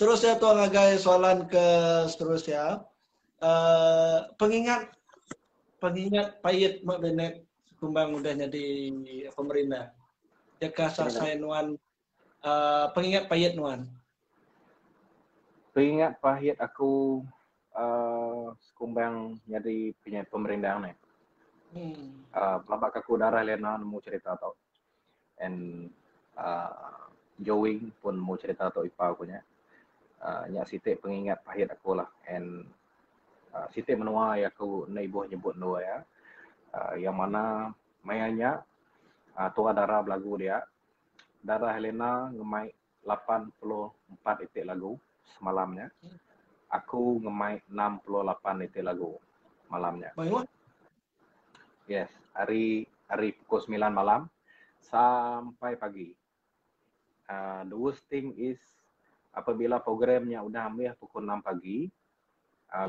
Terus ya tuan ngagai soalan ke seterusnya. Pengingat payet mak benek kumbang udah jadi pemerintah. Jaka sasai nuan pengingat payet nuan. Pengingat pahit aku sekumbang jadi punya pemerintahan ni. Pelabak aku darah lena mau cerita tau. And Joey pun mau cerita tau ipa aku nya. Nyak sitik pengingat pahit aku lah. And sitik menua yang aku na ibu nyebut dua ya. Yang mana mayanya tua darah belagu dia. Darah Helena ngemai 84 itik lagu semalamnya. Aku ngemai 68 itik lagu malamnya. Bagaimana? Yes, hari pukul 9 malam sampai pagi. The worst thing is apabila programnya udah ambil pukul 6 pagi,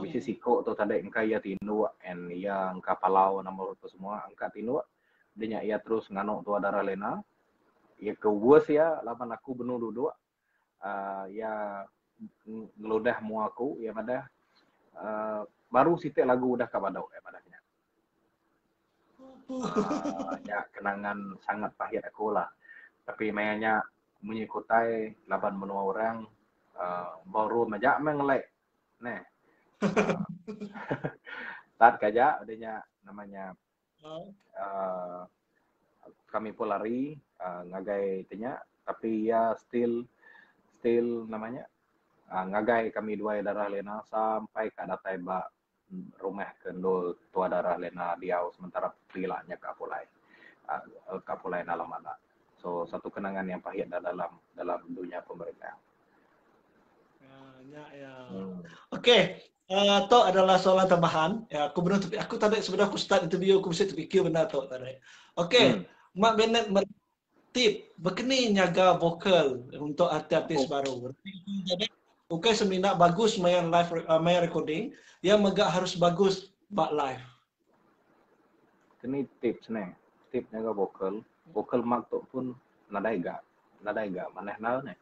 which is sikok tu tadi engkau ya tindu and ya engkau palau nomor tu semua engkau tindu, dia ia terus nganok tua darah lena. Ya ke worst ya, lapan aku benar duduk, ya ngeludah mu aku, ya pada baru sitik lagu udah kabadau ya padanya. Ya kenangan sangat pahit aku lah. Tapi mainnya menyikutai laban menua orang baru majak mengelek. Nih. Tat kaja adanya namanya kami pun lari ngagai tanya tapi ya still namanya ngagai kami dua darah lena sampai ke datai ba rumah kendul tua darah lena diau sementara prilanya kapulai dalam mana. So satu kenangan yang pahit dalam dunia pemerintah. Oke, itu adalah soalan tambahan. Ya, aku benar tapi aku tadi sebenarnya aku start interview aku mesti terfikir benar tu tadi. Oke, Mak Bennett tip begini nyaga vokal untuk artis baru. Jadi bukan seminat bagus main live main recording, yang megak harus bagus bak live. Ini tips nih, tip nyaga vokal mak tu pun nadai ga maneh nal nih.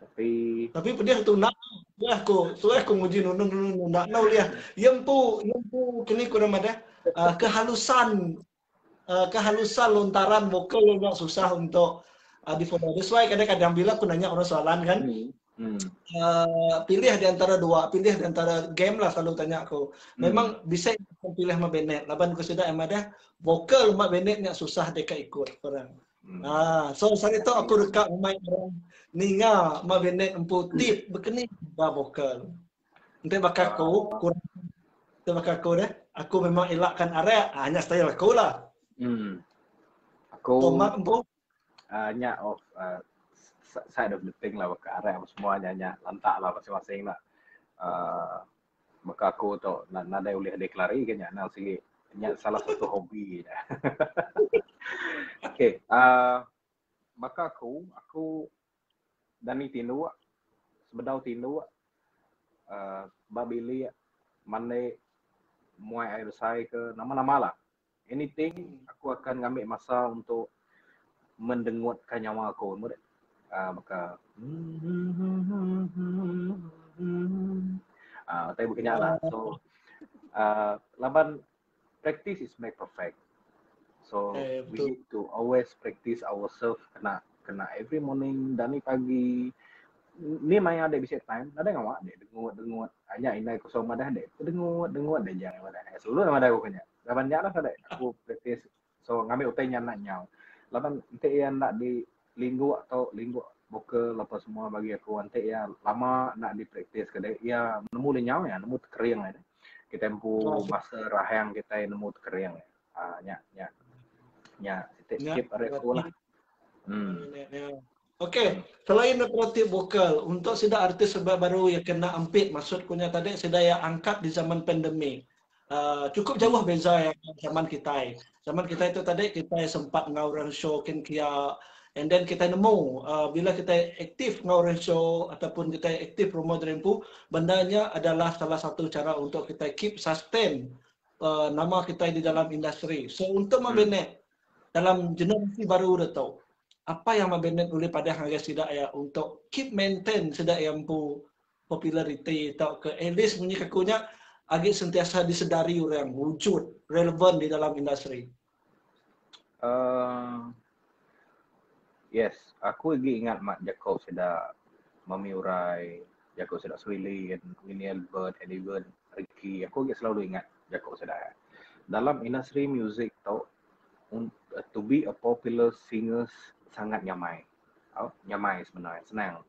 Tapi pedih tu nak aku nguji nunun nak nau dia. Yang pu kini kurang ada kehalusan lontaran vokal yang agak susah untuk difollow. That's why kadang-kadang bila aku nanya orang soalan kan, pilih di antara game lah selalu tanya aku. Memang bisa pilih Mak Bennett. Laban aku sudah ada vokal Mak Bennett yang susah deka ikut orang. So saat itu aku dekat main orang ninga Mak Bennett empu tip begini vokal. Nanti bakal aku kurang. Nanti bakal aku deh. Aku memang elakkan area hanya style aku lah. Aku Tomat empu nyak of side of the thing lah ke area semuanya lantak lah masing-masing lah. Maka aku tu nadai boleh deklarasi ke nyak nal sikit. Nyak salah satu hobi dah. Okay, maka aku dani tindu sebedau tindu babili mane muai air sai ke nama-nama lah. Anything aku akan ngambil masa untuk mendengutkan nyawa aku. Maka tapi bukannya lah. So laban practice is make perfect. So we need to always practice ourselves kena every morning dani pagi. Ni main ada bisa time, ada ngawak dek dengut. Hanya inai kosong madah dek. Dengut dek jangan madah. Selalu madah aku kenya. Laban nya lah sadek aku practice. So ngambil utainya nak nyau. Laban ente yang nak di linggu buka lepas semua bagi aku ente ya lama nak di practice kedai ya nemu lenyau ya nemu kering ya. Kita empu masa rahang kita nemu kering ya. Nya skip aku lah. Okey, selain kreatif vokal, untuk sida artis sebab baru yang kena ampit maksudnya tadi sida yang angkat di zaman pandemik. Cukup jauh beza yang zaman kita. Zaman kita itu tadi kita sempat ngauran show Kia and then kita nemu bila kita aktif ngauran show ataupun kita aktif promote rempu, bendanya adalah salah satu cara untuk kita keep sustain nama kita di dalam industri. So untuk Mak Bennett dalam generasi baru dah tahu. apa yang mabenet oleh pada hari sidak ya untuk keep maintain sidak yang popularity atau ke at least bunyi kakunya agak sentiasa disedari orang wujud relevan di dalam industri. Yes, aku lagi ingat Mak Jacob sudah memiurai, Jacob sudah Swilly, Winnie Albert, Eddie Bird, Ricky. Aku lagi selalu ingat Jacob sudah. Dalam industri music tau, to be a popular singer sangat nyamai. Nyamai sebenarnya, senang.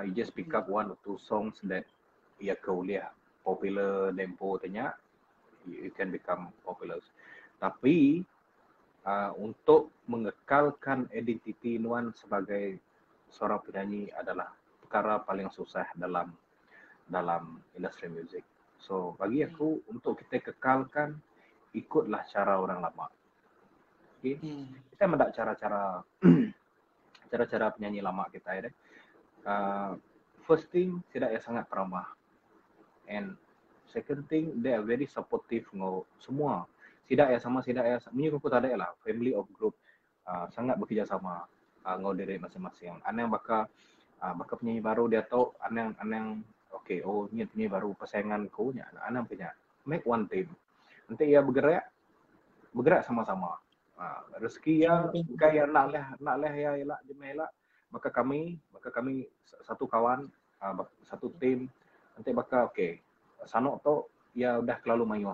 You just pick up one or two songs that ia kau lihat popular tempo tanya, you can become popular. Tapi untuk mengekalkan identiti Nuan sebagai seorang penyanyi adalah perkara paling susah dalam industri musik. So bagi aku untuk kita kekalkan, ikutlah cara orang lama. Okay? Kita mendak cara-cara cara-cara penyanyi lama kita ya. First thing, tidak ya sangat ramah. And second thing, they are very supportive ngo semua. Tidak ya sama, minyak aku tak ada lah, family of group sangat bekerja sama ngo diri masing-masing. Anang baka penyanyi baru dia tahu anang okay, oh ni penyanyi baru persaingan ku nya, anang punya make one team. Nanti ia bergerak sama-sama. Rezeki ya kaya nak leh ya elak jemela, maka kami satu kawan, satu tim, nanti baka okay, sanok tu ya udah terlalu mayu,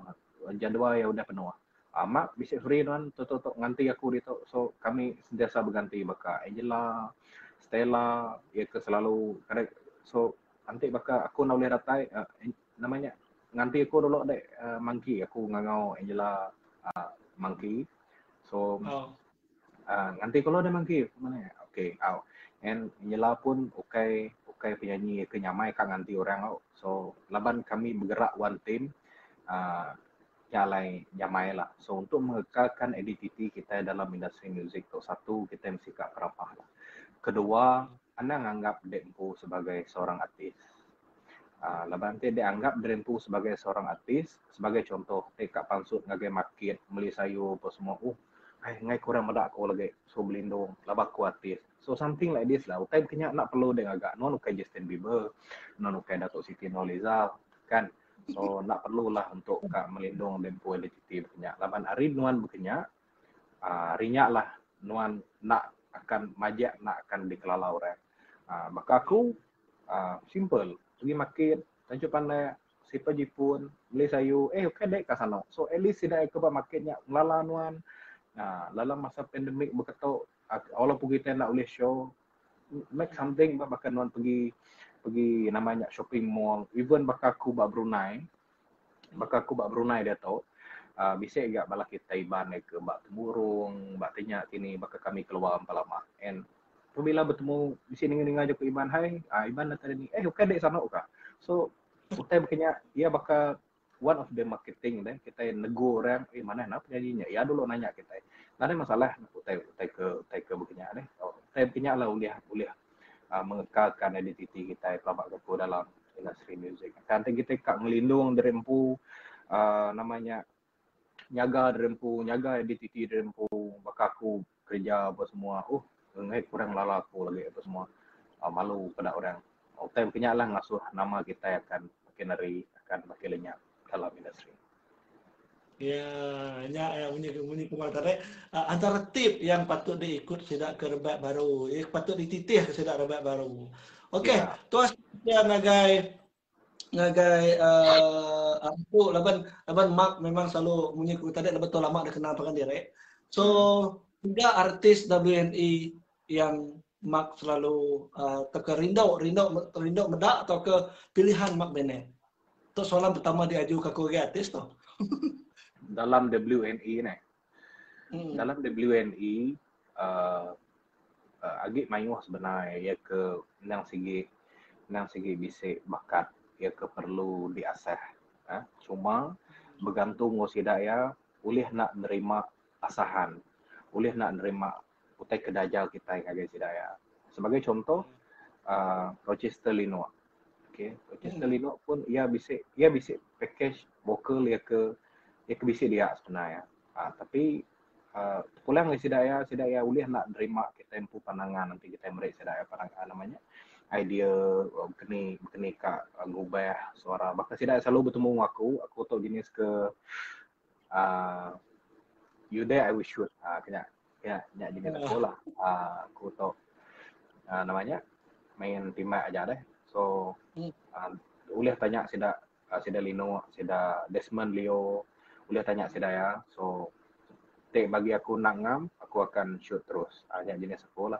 jadual ya udah penuh. Mak bisa free tuan, tok nganti aku itu, so kami sentiasa berganti baka Angela, Stella, ya ke selalu kadang, so nanti baka aku nak boleh datai namanya nganti aku dulu dek Monkey, aku ngangau Angela Monkey, so nganti kalau ada Monkey mana ya, okay, and Angela pun okay penyanyi kenyamai kan nganti orang, so laban kami bergerak one team. Nyalai nyamai lah. So untuk mengekalkan identiti kita dalam industri musik tu, satu kita mesti kat perapah lah. Kedua, anda menganggap Dempu sebagai seorang artis. Lepas nanti dia anggap Dempu sebagai seorang artis, sebagai contoh, dekat pansut ngagai market, beli sayur apa semua. Ngai kurang medak aku lagi, so belindung, labak aku artis. So something like this lah. Utai kenyak nak perlu dia agak non ukai Justin Bieber, non ukai Datuk Siti Nurhaliza, kan? So nak perlulah untuk kak melindung Dempu identiti berkenyak. Laban hari Nuan berkenyak, rinyak lah Nuan nak akan majak, nak akan dikelala orang. Maka aku simple, pergi market, tanjung pandai, siapa Jepun, beli sayur, okay dek kat sana. So at least tidak ke marketnya melala Nuan. Dalam masa pandemik berketuk, walaupun kita nak boleh show, make something, bahkan Nuan pergi namanya shopping mall, even bakal aku bak Brunei dia tahu, bisa agak bala kita iban ke bak temurung, bak tenyak kini bakal kami keluar lama. And apabila bertemu di sini dengan aja ke iban, hai, iban dah tadi ni, okay dek sana uka. So utai berkenyak, ia bakal one of the marketing deh, kita nego orang, mana nak penyanyinya, ya dulu nanya kita. Tak ada masalah, utai ke berkenyak deh. Utai berkenyak lah boleh mengekalkan identiti kita pelabak kepo dalam industri muzik. Nanti kita kak melindung Dempu, namanya nyaga Dempu, nyaga identiti Dempu, baka aku kerja apa semua, ngai kurang lala aku lagi apa semua, malu pada orang. Utai berkenyak lah ngasuh nama kita akan makin hari, akan makin lenyap dalam industri. Ya, bunyi kumal tadi antara tip yang patut diikut sidak ke rebak baru, patut dititih ke sidak rebak baru. Okey, tuas ya ngagai aku laban Mark memang selalu bunyi ku tadi betul lama dah kenal pakan direk. So, tiga artis WNI yang Mark selalu rindau medak atau ke pilihan Mark Bennett. Itu soalan pertama diaju ke aku artis tu. Dalam WNI ni. Dalam WNI agak mayuh sebenarnya ya ke nang segi bisik bakat ya ke perlu diasah. Cuma bergantung ngosida ya boleh nak nerima asahan, boleh nak nerima utai kedajal kita yang agak sidaya. Sebagai contoh Rochester Lino. Okay, Rochester Lino pun ia bisik package vokal ya ke bisik dia sebenarnya. Tapi pulang ni sidaya ulih nak nerima kita empu pandangan nanti kita merik sidaya pandangan namanya idea kini kak ngubah suara bahkan sidaya selalu bertemu aku tahu jenis ke you there I will shoot kena jenis sekolah aku tahu namanya main timak aja deh so ulih tanya sida Lino sida Desmond Leo ulih tanya sidaya so bagi aku nak ngam, aku akan shoot terus. Yang jenis sekolah.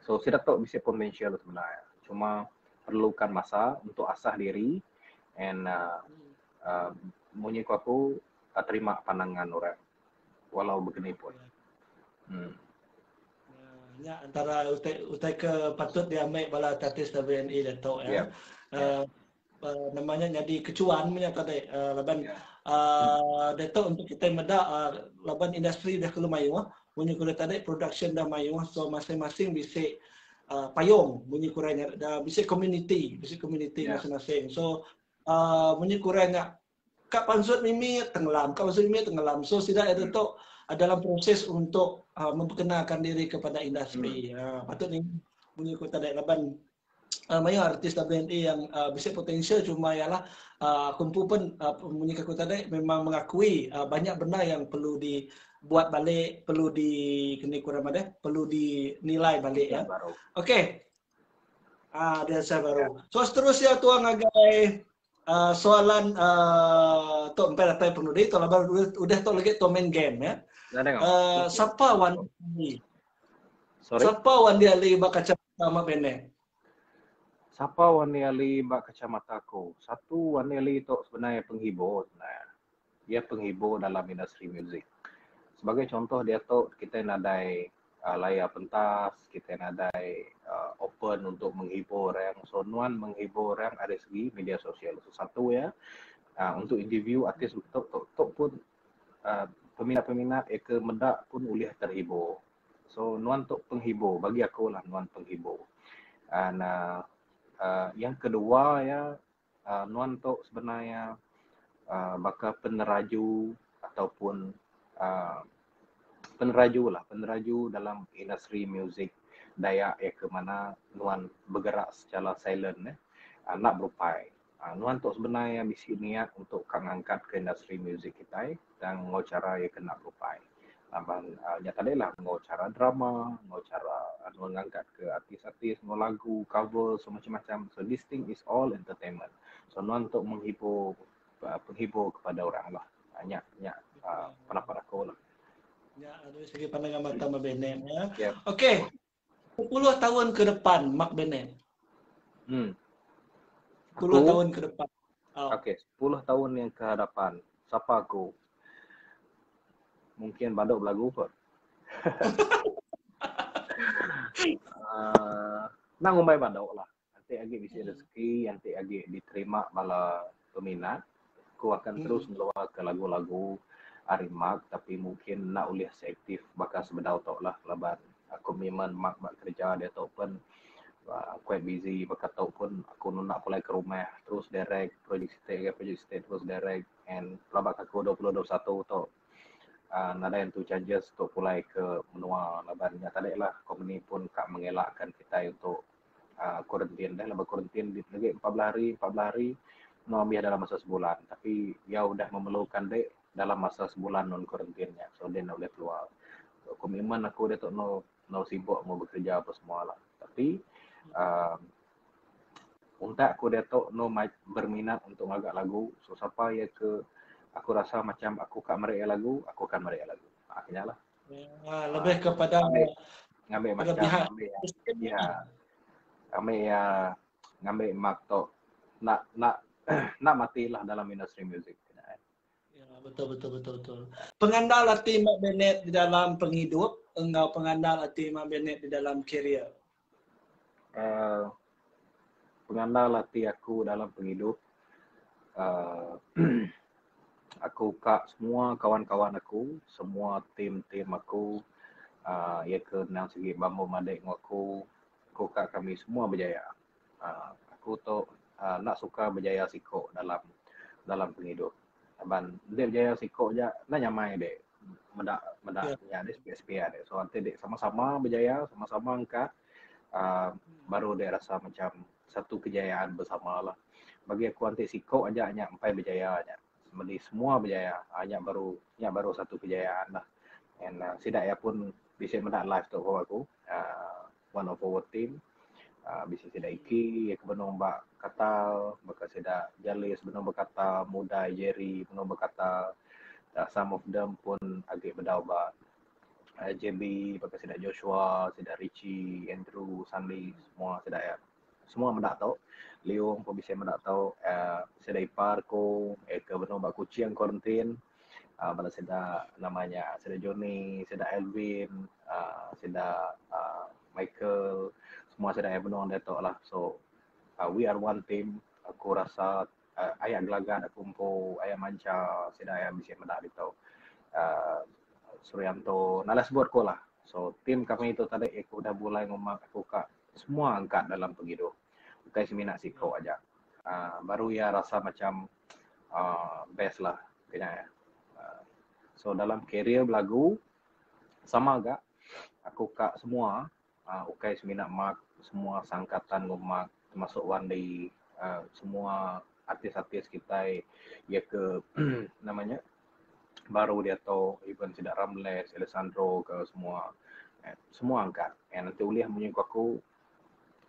So, saya tahu bisa potensial sebenarnya. Cuma perlukan masa untuk asah diri and aku terima pandangan orang. Walau begini pun. Ya, antara utai ke patut diambil bala tatis WNI Dato' ya. Namanya jadi kecuan punya tadi laban Dato' untuk kita medak laban industri dah kalau mayu bunyi kulit tadi production dah mayu so masing-masing bisa payung bunyi kurangnya dah bisa community masing-masing so bunyi kurangnya kak pansut mimi tenggelam so tidak ada Dato' dalam proses untuk memperkenalkan diri kepada industri patut ni bunyi kulit tadi laban banyak artis WNI yang bisa potensial cuma ialah kumpu pun punya aku tadi memang mengakui banyak benda yang perlu dibuat balik, perlu kena kurang ada, perlu dinilai balik ya. Okey. Dia saya baru. So seterusnya tuang agai soalan tok empat apa penuh dia tu lah udah tok lagi tok main game ya. Siapa wan ni? Siapa wan dia li bakaca sama bene? Siapa wani ali mbak kacamata aku? Satu wani ali itu sebenarnya penghibur. Dia penghibur dalam industri muzik. Sebagai contoh dia tu kita nadai layar pentas, kita nadai open untuk menghibur yang sonuan menghibur yang ada segi media sosial. So, satu ya untuk interview artis tok pun peminat-peminat ke mendak pun boleh terhibur. So nuan tok penghibur bagi aku lah nuan penghibur. And yang kedua ya nuan tok sebenarnya bakal peneraju ataupun peneraju dalam industri muzik Dayak ke mana nuan bergerak secara silent nak berupai. Nuan tok sebenarnya misi niat untuk mengangkat ke industri muzik kita dan ngau cara kena berupai. Abang tadi lah ngau cara drama, ngau cara mengangkat ke artis-artis, ngau lagu, cover, so macam-macam. So this thing is all entertainment. So nuan untuk penghibur kepada orang lah. Pendapat aku lah. Ya, dari segi pandangan mata Mak Bennett ya. Okey. 10 tahun ke depan Mak Bennett. 10 tahun ke depan. Okey, 10 tahun yang ke hadapan. Siapa aku? Mungkin badok belagu kot. Nak ngumbai badok lah. Nanti agi bisa rezeki, nanti agi diterima bala peminat. Aku akan terus meluar ke lagu-lagu Arimak, tapi mungkin nak ulih seaktif bakal sebedau tok lah lebat. Aku memang mak kerja dia tok pun quite busy, bakal tok pun aku nak pulai ke rumah terus direct project stay terus direct and lebat aku 2021 tok nada yang tu charges tok pulai ke menua lebatnya tadi lah company pun kak mengelakkan kita untuk quarantine dah lebat quarantine di lagi 14 hari no biar dalam masa sebulan, tapi dia udah memerlukan dek dalam masa sebulan non karantinanya, so dia nak boleh keluar. So, komitmen aku dia tak no sibuk mau bekerja apa semua lah. Tapi untuk aku dia tak no berminat untuk ngagak lagu. So siapa ya ke aku rasa macam aku kak meria lagu, aku akan meria lagu. Akhirnya lah. Lebih kepada ngambil macam ngambil mak tok nak matilah dalam industri muzik. Betul. Pengandal hati Mak Bennett di dalam penghidup, engkau pengandal hati Mak Bennett di dalam karier. Pengandal hati aku dalam penghidup, aku kak semua kawan-kawan aku, semua tim aku, ya ke nang segi bambu madek aku kak kami semua berjaya. Aku tu nak suka berjaya siko dalam penghidup. Aban dia berjaya siko je nak nyamai dek. medak ya ada SPSP ada. So nanti dek sama-sama berjaya, sama-sama angkat, baru dia rasa macam satu kejayaan bersama lah. Bagi aku nanti siko aja hanya empai berjaya aja. Sebenarnya semua berjaya, hanya baru satu kejayaan lah. And sidak ya pun bisa medak live tu aku, one of our team. Bisa sidak iki, ya kebenung mbak katal, baka sidak jalis, benung berkata muda Jerry, benung berkata some of them pun agak berdaubat. JB, baka sidak Joshua, sidak Richie, Andrew, Sandy, semua sidak ya. Semua mendak tahu. Leong pun bisa mendak tahu. Sidak ipar ko, ke benung mbak kucing kuarantin. Pada sidak namanya, sidak Johnny, sidak Elvin, sidak Michael, semua sidak yang benung dia tahu lah. So, we are one team. Aku rasa ayat gelagat aku kumpul, ayat manca, sidak yang bisa mendak dia tahu. Suryanto, nalas buat ko lah. So, tim kami itu tadi aku udah mulai ngomong aku kak semua angkat dalam pegido. Bukan seminat siko aja. Baru ya rasa macam best lah kayaknya ya. So dalam career belagu sama agak aku kak semua ukai seminat mak semua sangkatan ngomak termasuk Wandi semua artis-artis kita ya ke namanya baru dia tahu even tidak Ramles, Alessandro ke semua angkat. Nanti uliah menyingkuk aku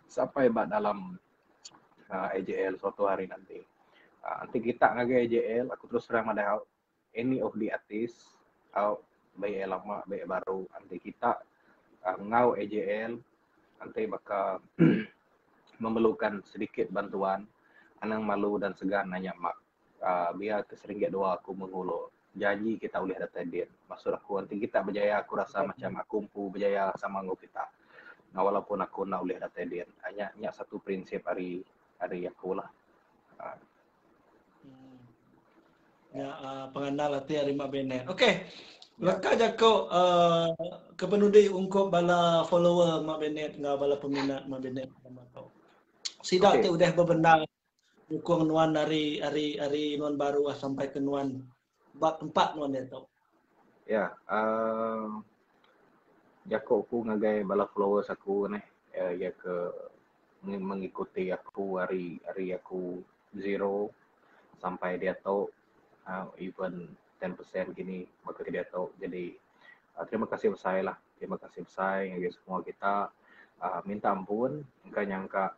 sampai dalam AJL suatu hari nanti. Nanti kita ngagai AJL, aku terus terang ada any of the artist, baik lama, baik baru, nanti kita ngau AJL, nanti bakal memerlukan sedikit bantuan, anang malu dan segan nanya mak, biar keseringgit doa aku menghulu. Janji kita boleh data dia. Maksud aku nanti kita berjaya, aku rasa macam aku mampu berjaya sama ngau kita. Nah, walaupun aku nak boleh data dia, hanya satu prinsip hari aku lah. Pengenal hati Arima Benet. Okey. Leka jako kepenudi ungkop bala follower Mak Benet ngau bala peminat Mak Benet sama tau. Sidak tu udah bebenang dukung nuan hari nuan baru sampai ke nuan bab tempat nuan dia tau. Ya, jako aku ngagai bala followers aku nih ya ke mengikuti aku hari aku zero sampai dia tahu even 10% gini maka dia tahu. Jadi terima kasih besar lah, terima kasih besar yang semua kita minta ampun engkau nyangka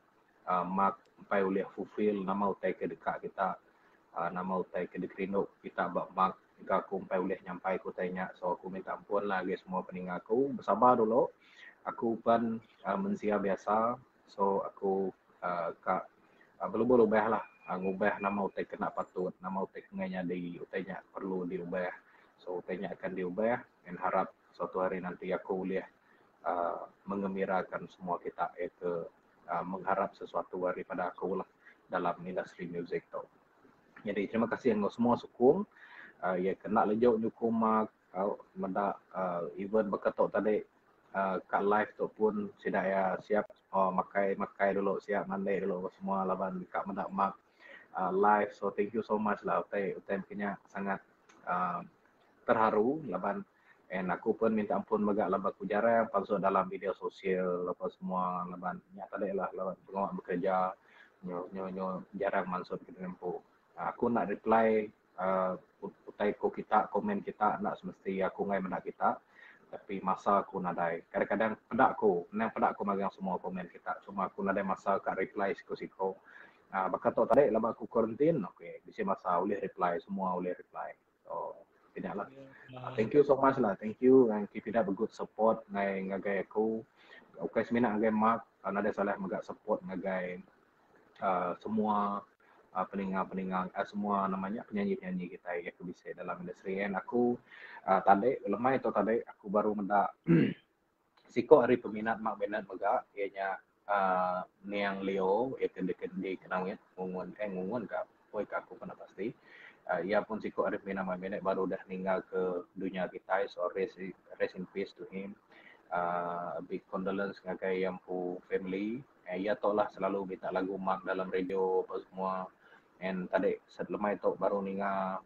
mak sampai boleh fulfill nama utai ke dekat kita, nama utai ke dekrino kita bak mak engkau aku sampai boleh nyampai ku tanya. So aku minta ampun lah semua peninggal aku, bersabar dulu. Aku pun mensia biasa, so aku kak belum ubah lah, ngubah nama utai kena patut, nama utai kenganya di utainya perlu diubah. So utainya akan diubah dan harap suatu hari nanti aku boleh mengembirakan semua kita ke mengharap sesuatu daripada aku lah dalam industri muzik tu. Jadi terima kasih yang semua sokong. Ya kena lejok nyukung mak mendak even berketok tadi kat live tu pun sidak ya siap makai dulu, siap mandai dulu semua laban kat mendak mak live. So thank you so much lah utai punya sangat terharu laban. And aku pun minta ampun megak laban aku jarang pasal dalam video sosial apa semua laban nyata deh lah laban pengawal bekerja nyo jarang masuk ke tempo. Aku nak reply utai ko kita komen kita nak semesti aku ngai menak kita, tapi masa aku nadai kadang-kadang pedak aku magang semua komen kita, cuma aku nadai masa kat reply siko-siko. Bakal tu tadi lama aku quarantine, okay, bisa masa boleh reply semua boleh reply. So tidaklah. Thank you so much lah, thank you and keep it up a good support ngagai aku. Okay, seminat ngagai mak, nada salah megak support ngagai semua peninggal semua namanya penyanyi-penyanyi kita yang aku bisa dalam industri. And aku tadi lemah itu tadi aku baru mendak siko hari peminat Mak Benet megak ianya Niang Leo kendi kenangit ngungun ka poy ka aku pernah pasti. Ia pun siko hari peminat Mak Benet baru dah meninggal ke dunia kita, so rest in peace to him. Big condolence ngagai yang pu family. Ia tahu lah selalu minta lagu mak dalam radio apa semua. And tadi setelah itu baru ninga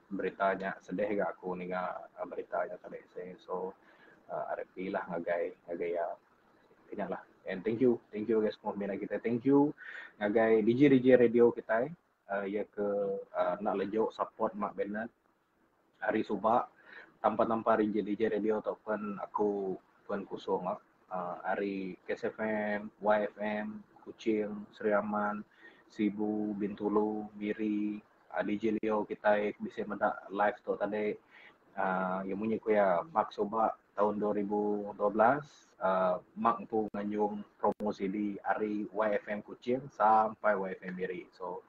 beritanya sedih gak aku nih beritanya tadi saya. So RFP lah ngagai ya ingat lah. And thank you guys semua mina kita. Thank you ngagai DJ radio kita ya ke nak lejo support Mak Bennett hari subak tanpa DJ radio ataupun aku tuan kusong hari KSFM, YFM, Kuching, Seri Aman, Sibu, Bintulu, Miri, DJ Leo kita bisa mendak live tu tadi yang punya ku ya Mak Soba tahun 2012 Mak tu nganjung promosi di hari YFM Kuching sampai YFM Miri. So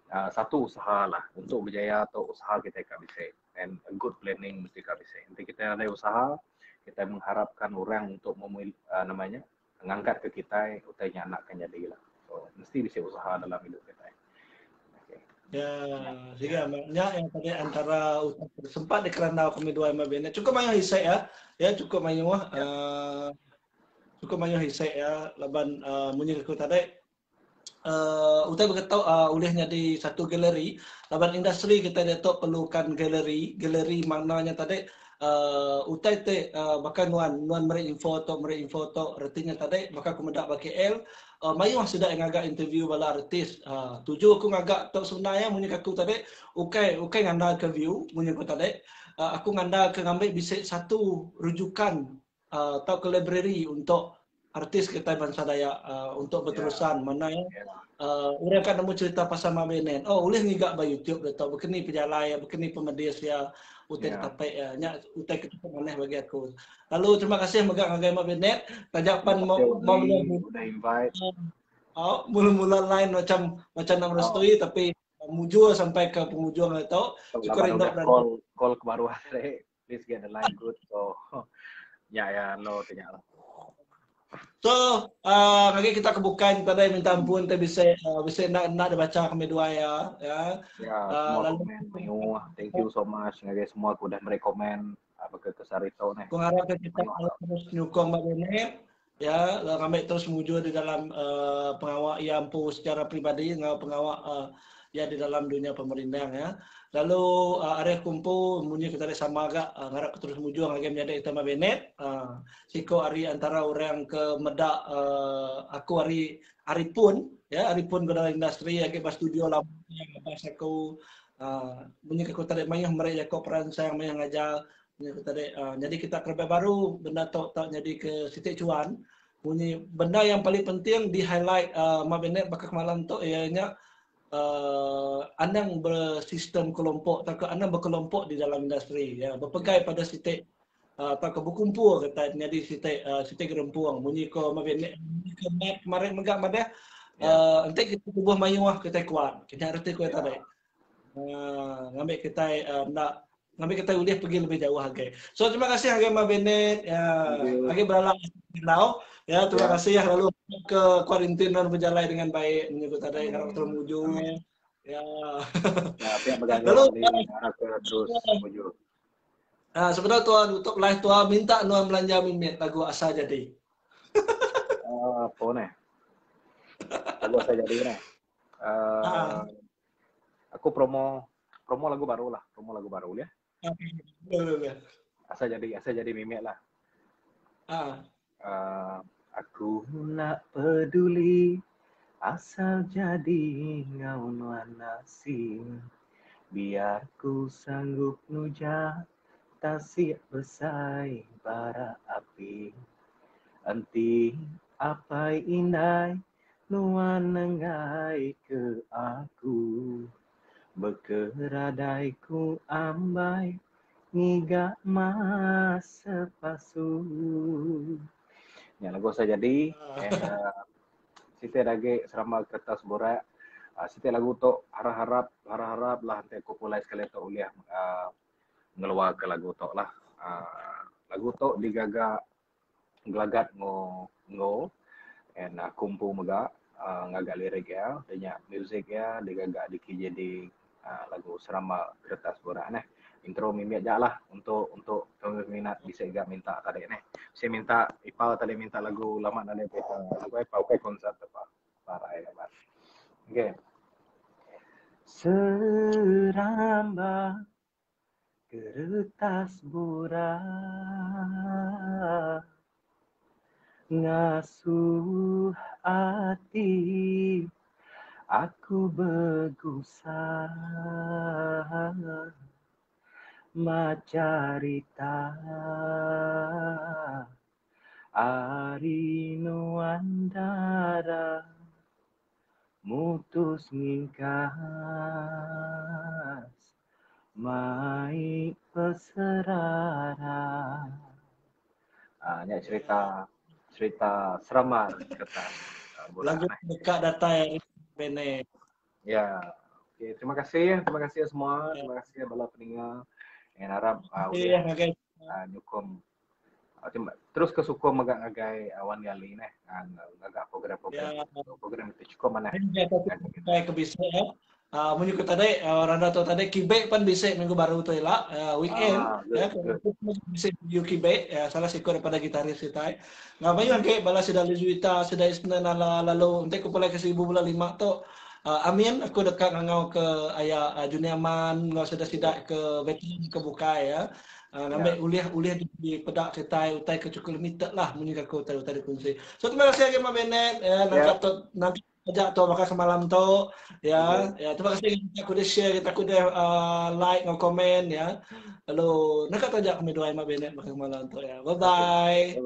satu usaha lah untuk berjaya atau usaha kita bisa and a good planning mesti bisa. Nanti kita ada usaha kita mengharapkan orang untuk namanya mengangkat ke kita utainya anak kan jadi lah. So mesti bisa usaha dalam hidup kita. Okay. Ya, sehingga maknya yang tadi antara sempat di kerana kami dua MBN cukup banyak hisai ya cukup banyak cukup banyak hisai ya laban munyi aku tadi utai beritahu olehnya di satu galeri laban industri kita datuk perlukan galeri maknanya tadi utai te bakal nuan meri info to artinya tadi bakal aku mendak bagi KL mayu sudah ngagak interview bala artis tuju aku ngagak tok sebenarnya munyi aku tadi ukai ngandal ke view munyi aku tadi aku ngandal ke ngambil bisa satu rujukan atau ke library untuk artis kita bangsa Dayak untuk berterusan mana yang orang kan nemu cerita pasal Mak Bennett. Oh, boleh ngigak ba YouTube dah tahu berkeni pejalai, berkeni pemedis ya, utai tapai ya, nya utai ketutup maneh bagi aku. Lalu terima kasih megak ngagai Mak Bennett. Tajapan mau udah invite. Mula-mula lain macam nak merestui tapi mujur sampai ke penghujung atau syukur indah call ke baru hari. Please get the line good. So ya no tanya lah. So, lagi kita kebukaan tadi minta ampun kita bisa nak baca kami dua ya. Semua komen mayu. Thank you so much ngagai semua aku dah merekomen apa ke Sarito nih. Aku harap kita terus nyukong Mak Bennett ya, kami terus mujur di dalam pengawal yang secara pribadi dengan pengawal ya di dalam dunia pemerintah ya. Lalu area kumpul munyi kita sama agak ngarap terus mujur lagi menjadi kita Mak Bennett. Siko hari antara orang ke medak aku hari pun dalam industri ya ke studio lama yang bahasa aku munyi aku tadi mayah mereka peran saya mayah ngajar jadi kita kerja baru benda tak jadi ke titik cuan bunyi benda yang paling penting di highlight Mak Bennett bakal malam tu ianya anang bersistem kelompok tak anang berkelompok di dalam industri ya berpegai pada titik tak berkumpul kata jadi titik gerempuang bunyi ko Mak Bennett kemarin megak madah nanti kita bubuh mayuah kita kuat kita arti kuat tadi ngambil kita nak ngambil kita boleh pergi lebih jauh lagi. So terima kasih Agi Mak Bennett Agi beralang now ya terima kasih ya lalu ke kuarantin dan berjalan dengan baik menyebut tadi harap termuju ya pihak lalu harap terus muju. Sebenarnya tuan untuk live tuan minta nuan belanja mimet lagu Asa Jadi. Apa nih? Lagu Asa Jadi nih. Aku promo lagu baru ya. Asa jadi mimet lah. Aku nak peduli asal jadi ngau nuan asing, biar ku sanggup nuja tasik bersaing bara api. Anti apai indai nuan nengai ke aku, berkeradai ku ambai ngigak masa pasu. Ya lagu saya jadi siti lagi serama kertas borak siti lagu tu harap lah nanti aku mulai sekali tu uliah ngeluar ke lagu tu lah lagu tu digaga gelagat ngo and kumpu mega ngagak lirik ya banyak music ya digaga diki jadi lagu serama kertas borak nih intro mimik aja lah untuk peminat bisa juga minta tadi nih. Saya minta Ipal tadi minta lagu lama tadi lagu Ipal konser apa para ya. Oke. serambah kertas burah ngasuh hati aku bergusah macarita Arino andara mutus ngingkas mai peserara. Ini cerita Seraman kertas Lagu dekat data yang Bene. Ya, oke. Terima kasih ya semua. Terima kasih ya bala pendengar. Yang harap nyukung terus kesukung magagagai awan gali nih agak program itu cukup mana kayak kebisa menyukai tadi orang tua tadi kibe pan bisa minggu baru tuh lah weekend ya bisa video kibe ya salah siko daripada gitaris kita ngapain kayak balas sudah Lizuita sudah Isnan lalu untuk kepala ke 1005 tuh amin aku dekat ngau ke ayah Juniaman nggak sudah tidak ke Betul ke Bukai ya ngambil uliah di pedak kita utai ke cukup limited lah menikah kau utai kunci. So terima kasih lagi Mak Benet nanti ajak tu makan semalam tu ya terima kasih kita kuda share kita kuda like dan komen ya lalu nak ajak kami doa Mak Benet makan semalam tu ya bye bye.